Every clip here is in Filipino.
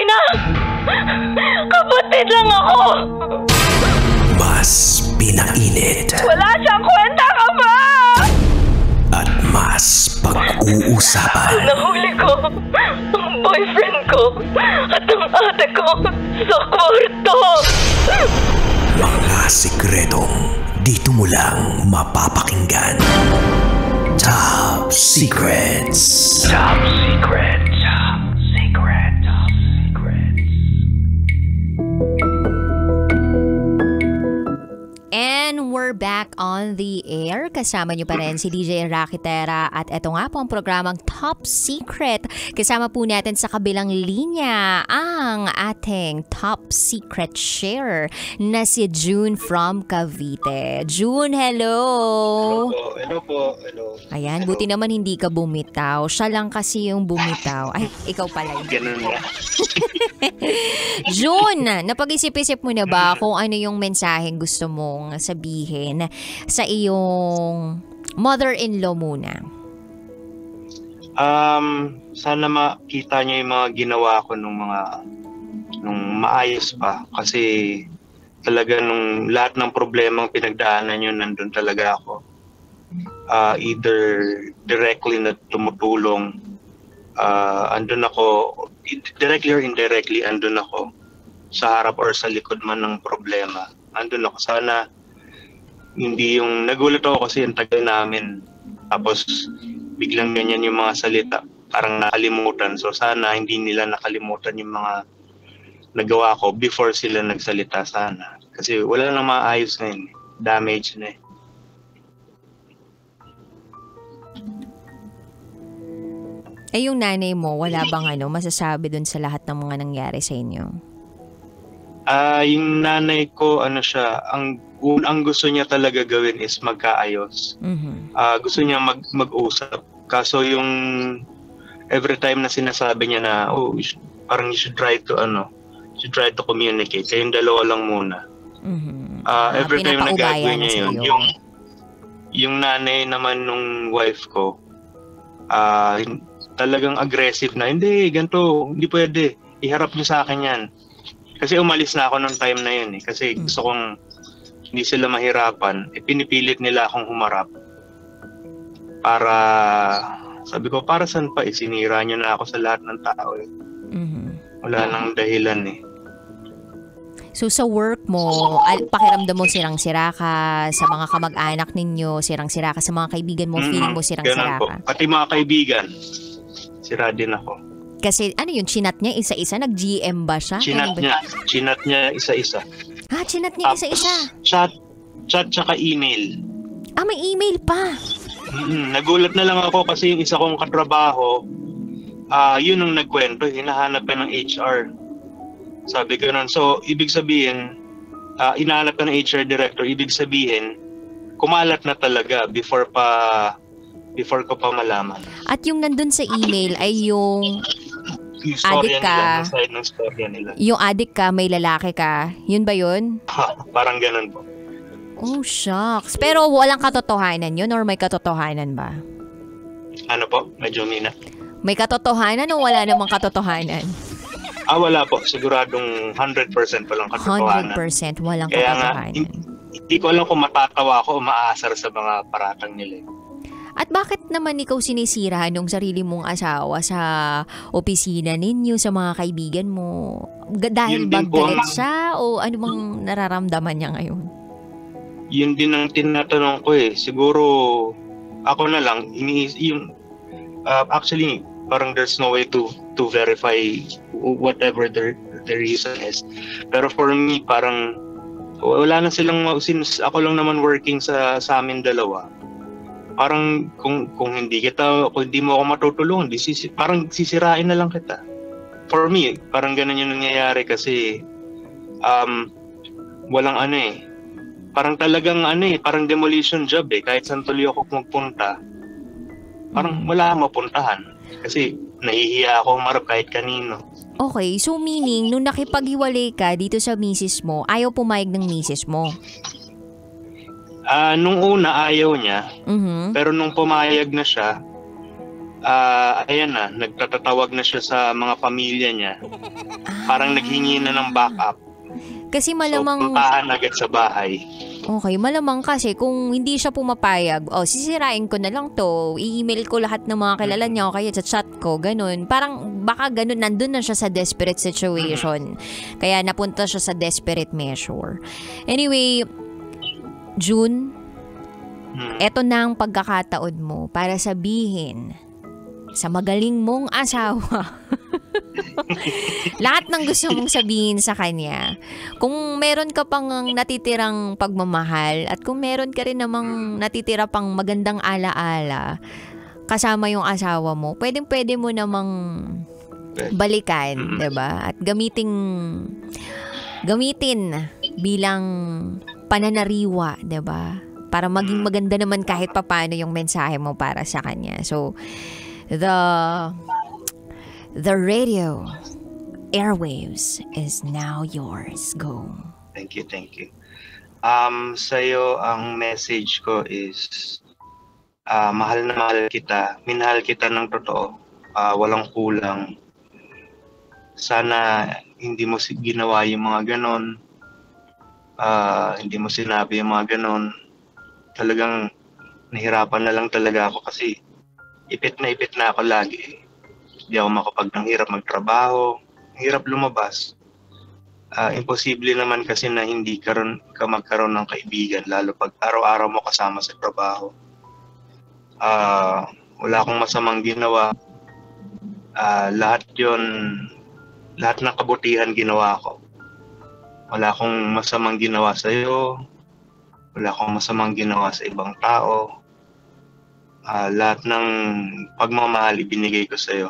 na! Kapatid lang ako! Mas pinainit. Wala siyang kwenta ka ba? At mas pag-uusapan. Nahuli ko ang boyfriend ko at ang ate ko sa kwarto. Mga sikretong dito mo lang mapapakinggan. Top Secrets. Top Secrets. Top Secrets. Top Secrets. And we're back on the air. Kasama niyo pa rin si DJ Rakitera at eto nga po ang programang Top Secret. Kasama po natin sa kabilang linya ang ating Top Secret share na si June from Cavite. June, hello! Hello po. Hello. Ayan, buti naman hindi ka bumitaw. Siya lang kasi yung bumitaw. Ay, ikaw pala yun. Ganun nga. June, napag-isip-isip mo na ba kung ano yung mensaheng gusto mong sabihin sa iyong mother-in-law muna? Sana makita niyo yung mga ginawa ko nung maayos pa. Kasi talaga nung lahat ng problemang pinagdaanan yun, nandun talaga ako. Either directly na tumutulong, andun ako, directly or indirectly, andun ako sa harap or sa likod man ng problema. Andun ako. Sana hindi yung nagulat ako kasi yung tagal namin. Tapos biglang ganyan yung mga salita. Parang nakalimutan. So sana hindi nila nakalimutan yung mga nagawa ko before sila nagsalita sana. Kasi wala nang maayos na yun. Damage na eh. Eh yung nanay mo, wala bang masasabi dun sa lahat ng mga nangyari sa inyo? Yung nanay ko, siya, ang gusto niya talaga gawin is magkaayos. Mm-hmm. Gusto niya mag-usap. Kaso yung every time na sinasabi niya na, parang you should try to communicate. Kayong dalawa lang muna. Mm-hmm. Every time na gagawin niya yun. Yung nanay naman nung wife ko, talagang aggressive na, hindi, ganito, hindi pwede. Iharap niyo sa akin yan. Kasi umalis na ako nung time na yun eh. Kasi gusto kong hindi sila mahirapan. Pinipilit nila akong humarap. Para, sabi ko, para saan pa? Sinira niyo na ako sa lahat ng tao eh. Mm-hmm. Wala nang dahilan eh. So sa work mo, pakiramdam mo sirang-sira ka sa mga kamag-anak ninyo, sirang-sira ka sa mga kaibigan mo, feeling mo sirang-sira ka? Pati mga kaibigan, sira din ako. Kasi yung chinat niya isa-isa? Nag-GM ba siya? Chinat niya isa-isa. Chinat niya isa-isa? Chat tsaka email. May email pa? Nagulat na lang ako kasi yung isa kong katrabaho, yun ang nagkwento, hinahanap ka ng HR. Sabi ko nun. So, ibig sabihin, inahanap ka ng HR director, ibig sabihin, kumalat na talaga before ko pa malaman. At yung nandun sa email ay yung adik ka, yung adik ka, may lalaki ka, yun ba yun? Parang ganun po. Oh, shucks. Pero walang katotohanan yun or may katotohanan ba? Ano po? Medyo mina. May katotohanan o wala namang katotohanan? Wala po. Siguradong 100% walang katotohanan. 100% walang kaya katotohanan. Nga, hindi ko alam kung matatawa ako o maasar sa mga paratang nila. At bakit naman ikaw sinisira nung sarili mong asawa sa opisina ninyo, sa mga kaibigan mo? Dahil ba galit siya o ano bang nararamdaman niya ngayon? Yun din ang tinatanong ko eh. Siguro ako na lang, actually parang there's no way to verify whatever the reason is. Pero for me, parang wala na silang, since ako lang naman working sa amin dalawa, parang kung hindi mo ako matutulungan, parang sisirain na lang kita. For me, parang ganun yung nangyayari kasi walang parang talagang parang demolition job eh. Kahit saan tuloy ako magpunta, parang wala akong mapuntahan. Kasi nahihiya ako humarap kahit kanino. Okay, so meaning, nung nakipaghiwalay ka dito sa misis mo, ayaw pumayag ng misis mo? Nung una ayaw niya, Mm-hmm. pero nung pumayag na siya, Ayan na, nagtatatawag na siya sa mga pamilya niya. Parang naghingi na ng backup. Kasi So, malamang, puntahan agad sa bahay. okay, malamang kasi kung hindi siya pumapayag, sisirain ko na lang to, i-email ko lahat ng mga kilala niya o kaya sa chat ko, ganun. Parang baka ganun, nandun na siya sa desperate situation. Kaya napunta siya sa desperate measure. Anyway, June, eto na ang pagkakataon mo para sabihin sa magaling mong asawa lahat ng gusto mong sabihin sa kanya. Kung meron ka pang natitirang pagmamahal at kung meron ka rin namang natitira pang magandang alaala kasama yung asawa mo, pwede mo namang balikan, 'di ba? At gamitin bilang pananariwa, 'di ba? Para maging maganda naman kahit papaano yung mensahe mo para sa kanya. So, the radio airwaves is now yours. Go. Thank you. Sa'yo, ang message ko is, mahal na mahal kita. Minahal kita ng totoo. Walang kulang. Sana hindi mo ginawa yung mga ganon. Hindi mo sinabi yung mga ganon. Talagang nahirapan na lang talaga ako kasi ipit na ako lagi. Hindi ako makapag hirap magtrabaho, hirap lumabas. Imposible naman kasi na hindi ka magkaroon ng kaibigan, lalo pag araw-araw mo kasama sa trabaho. Wala akong masamang ginawa. Lahat ng kabutihan ginawa ko. Wala akong masamang ginawa sa iyo. Wala akong masamang ginawa sa ibang tao. Lahat ng pagmamahal ibinigay ko sa iyo.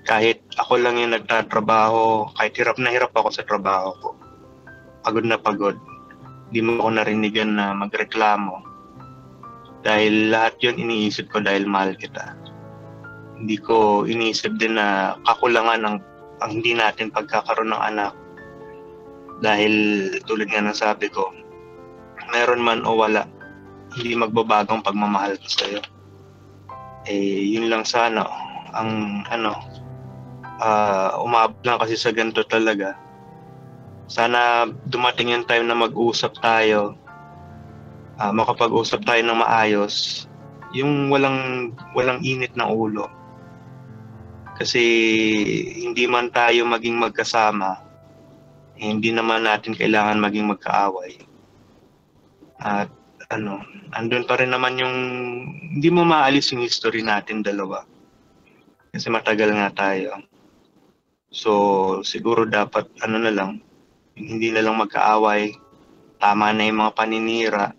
Kahit ako lang yung nagtatrabaho, kahit hirap na hirap ako sa trabaho ko, pagod na pagod, hindi mo ako narinigan na magreklamo. Dahil lahat yun iniisip ko dahil mahal kita. Hindi ko iniisip din na kakulangan ang hindi natin pagkakaroon ng anak. Dahil tulad nga ng sabi ko, meron man o wala, hindi magbabagong pagmamahal ko sa'yo. Yun lang sana ang umabot lang kasi sa ganito talaga. Sana dumating yung time na mag-usap tayo, makapag-usap tayo ng maayos, yung walang init ng ulo. Kasi hindi man tayo maging magkasama, hindi naman natin kailangan maging magkaaway. At andun pa rin naman yung hindi mo maalis yung history natin dalawa. Kasi matagal nga tayo. So, siguro dapat na lang, hindi na lang magkaaway, tama na yung mga paninira.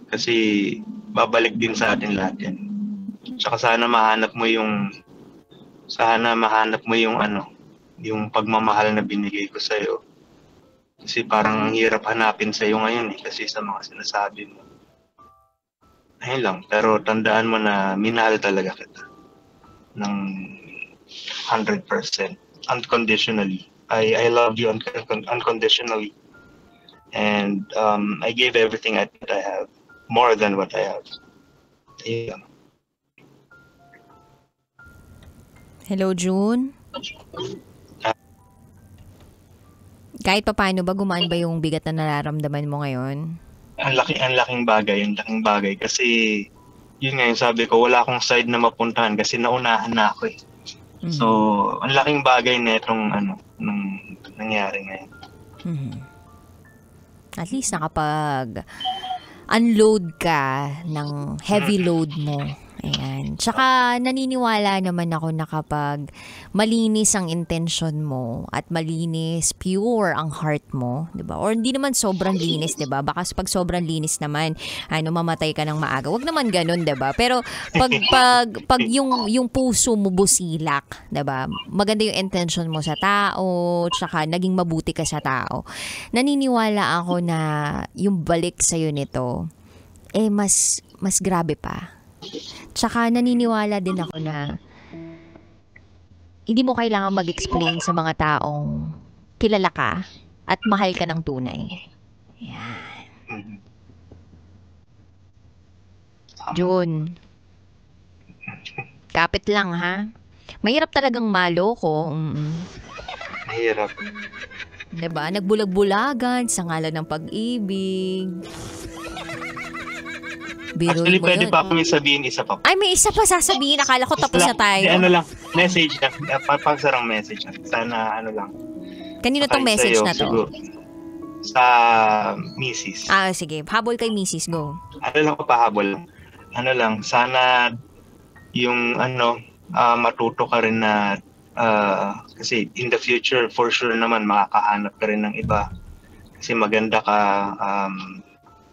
Kasi babalik din sa atin lahat yan. Tsaka sana mahanap mo yung yung pagmamahal na binigay ko sa'yo. Kasi parang hirap hanapin sa'yo ngayon kasi sa mga sinasabi mo. Ayun lang, pero tandaan mo na minahal talaga kita ng 100%, unconditionally. I love you unconditionally. And I gave everything that I have, more than what I have. Yeah. Hello, June? Kahit pa paano ba, gumaan ba yung bigat na nararamdaman mo ngayon? Ang laking bagay. Kasi, yun nga yung sabi ko, wala akong side na mapuntahan kasi naunahan na ako . Mm-hmm. So, ang laking bagay na itong nung nangyari ngayon. Mm-hmm. At least nakapag-unload ka ng heavy load mo. Ayan. Tsaka naniniwala naman ako na kapag malinis ang intention mo at malinis, pure ang heart mo, 'di ba? Or hindi naman sobrang linis, 'di ba? Baka pag sobrang linis naman, mamatay ka ng maaga. Wag naman ganoon, 'di ba? Pero pag yung puso mo busilak, 'di ba? Maganda yung intention mo sa tao, tsaka naging mabuti ka sa tao. Naniniwala ako na yung balik sa nito mas grabe pa. Tsaka naniniwala din ako na hindi mo kailangan mag-explain sa mga taong kilala ka at mahal ka ng tunay. Yan. June, Kapit lang, ha? Mahirap talagang maloko. Mahirap. Diba? Nagbulag-bulagan sa ngalan ng pag-ibig. Biruin Actually, mo pwede yun. pa akong sabihin isa pa. Ay, may isa pa sasabihin. Akala ko tapos na tayo. Ano lang, message na. Pagsarang message na. Sana ano lang. Kanino tong message na to? Siguro, sa Mrs. Sige. Habol kay Mrs. Go. Ano lang ko pahabol. Ano lang, sana yung matuto ka rin na kasi in the future, for sure naman, makakahanap ka rin ng iba. Kasi maganda ka,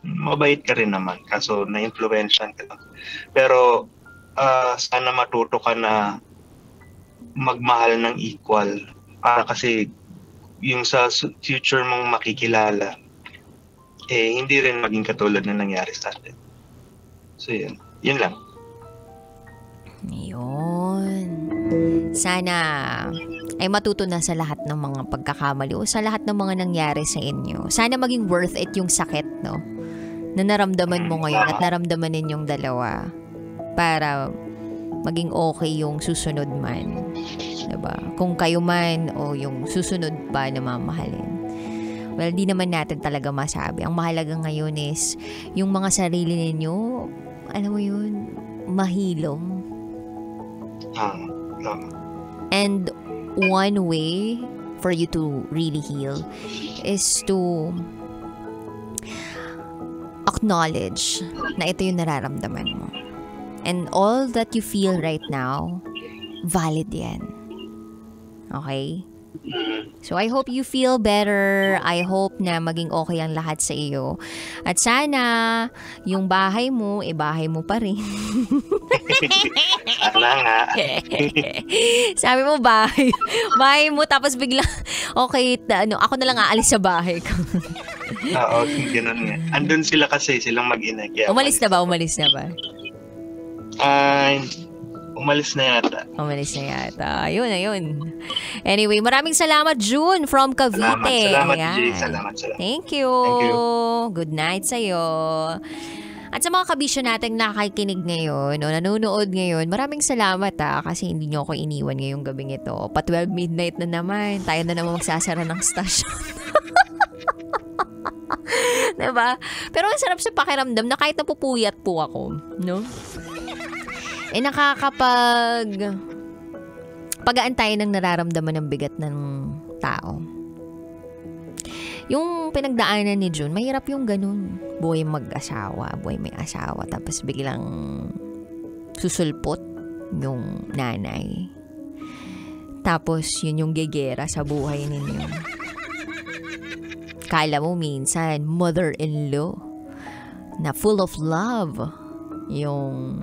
mabait ka rin naman. Kaso na-influensyan ka lang. Pero sana matuto ka na magmahal ng equal. Para kasi yung sa future mong makikilala, hindi rin maging katulad na nangyari sa atin. So yun. Yun lang. Yun. Sana ay matuto na sa lahat ng mga pagkakamali o sa lahat ng mga nangyari sa inyo. Sana maging worth it yung sakit, no? Na naramdaman mo ngayon at naramdaman ninyong dalawa para maging okay yung susunod man. Diba? Kung kayo man o yung susunod pa na mamahalin. Well, di naman natin talaga masabi. Ang mahalaga ngayon is yung mga sarili ninyo, alam mo yun, mahilom. And one way for you to really heal is to acknowledge na ito yung nararamdaman mo. And all that you feel right now, valid yan. Okay? So I hope you feel better. I hope na maging okay ang lahat sa iyo. At sana yung bahay mo, bahay mo pa rin. Sana nga. Sabi mo bahay. Bahay mo tapos bigla okay, ako na lang aalis sa bahay ko. Oo, gano'n nga. Andun sila kasi, silang mag-ina. Umalis na ba? Umalis na ba? Umalis na yata. Umalis na yata. Ayun. Anyway, maraming salamat, June from Cavite. Salamat, Ayan. Jay. Salamat. Thank you. Good night sa'yo. At sa mga kabisyo nating nakikinig ngayon o nanonood ngayon, maraming salamat kasi hindi nyo ako iniwan ngayong gabing ito. Pa 12 midnight na naman. Tayo na naman magsasara ng stasyon. Diba? Pero ang sarap sa pakiramdam na kahit napupuyat po ako, no? Pagaan tayo ng nararamdaman ng bigat ng tao. Yung pinagdaanan ni June, mahirap yung ganun. Buhay mag-asawa, buhay may asawa, tapos biglang susulpot yung nanay. Tapos yun yung gegera sa buhay ninyo. Kala mo minsan, mother-in-law na full of love yung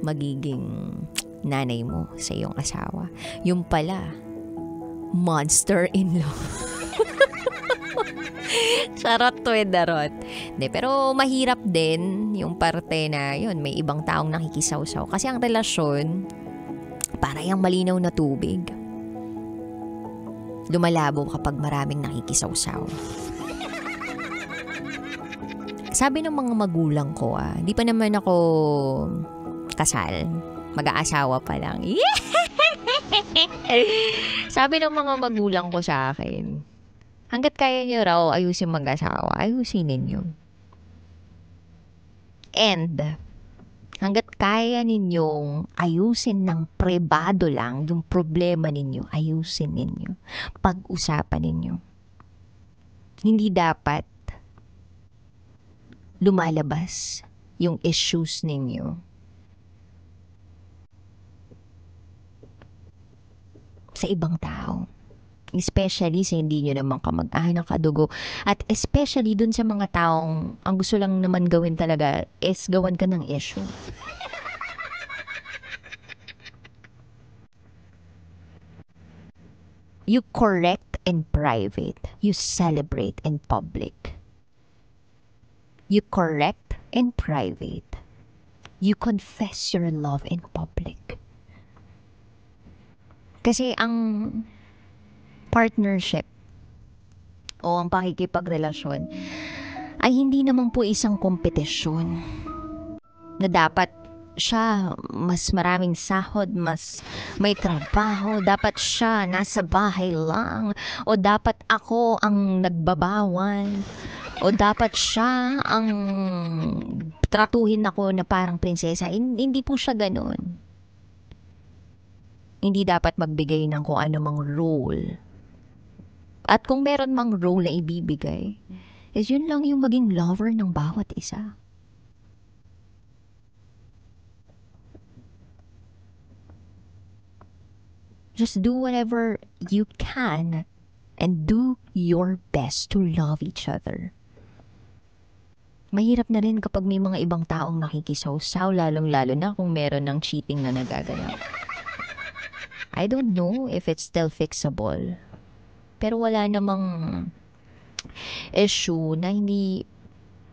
magiging nanay mo sa iyong asawa. Yung pala, monster-in-law. Charot to darot. Pero mahirap din yung parte na yun, may ibang taong nakikisawsaw. Kasi ang relasyon, para yung malinaw na tubig. Lumalabo kapag maraming nakikisawsaw. Sabi ng mga magulang ko, di pa naman ako kasal. Mag-aasawa pa lang. Sabi ng mga magulang ko sa akin, hanggat kaya niyo raw ayusin mag-asawa, ayusin ninyo. And hanggat kaya ninyong ayusin ng pribado lang yung problema ninyo, ayusin ninyo. Pag-usapan ninyo. Hindi dapat lumalabas yung issues ninyo sa ibang tao. Especially sa hindi nyo naman kamag-anak, kadugo. At especially dun sa mga taong ang gusto lang naman gawin talaga is gawan ka ng issue. You correct in private. You celebrate in public. You correct in private. You confess your love in public. Kasi ang partnership o ang pakikipagrelasyon ay hindi naman po isang kompetisyon na dapat siya mas maraming sahod, mas may trabaho, dapat siya nasa bahay lang, o dapat ako ang nagbabawal, o dapat siya ang tratuhin ako na parang prinsesa. Hindi po siya ganun. Hindi dapat magbigay ng kung ano mang role. At kung meron mang role na ibibigay, is yun lang yung maging lover ng bawat isa. Just do whatever you can and do your best to love each other. Mahirap na rin kapag may mga ibang taong nakikisaw-saw, lalong-lalo na kung meron ng cheating na nagaganap. I don't know if it's still fixable. Pero wala namang issue na hindi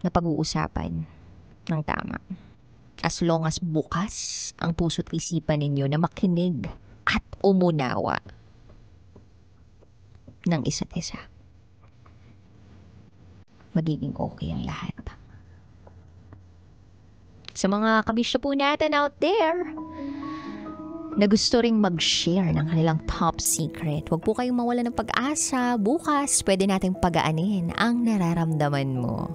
napag-uusapan ng tama. As long as bukas ang puso't isipan ninyo na makinig at umunawa ng isa't isa, magiging okay ang lahat. Sa mga kabisyo po natin out there na gusto ring mag-share ng kanilang top secret, huwag po kayong mawala ng pag-asa. Bukas, pwede nating pagaanin ang nararamdaman mo.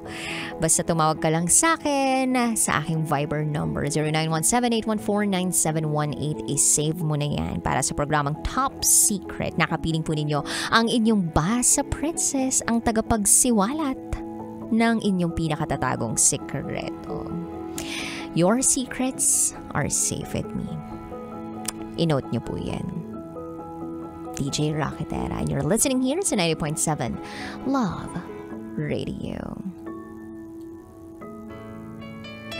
Basta tumawag ka lang sa akin sa aking Viber number 0917-814-9718. I-save mo na yan para sa programang Top Secret. Nakapiling po ninyo ang inyong Basa Princess, ang tagapagsiwalat ng inyong pinakatatagong sikreto. Your secrets are safe with me. I-note nyo po yan. DJ Rocketera, and you're listening here to 90.7 Love Radio.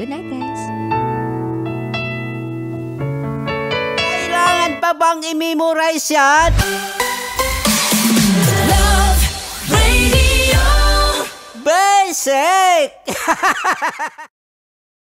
Good night, guys. Kailangan pa bang i-memorize yan? Love Radio. Basic!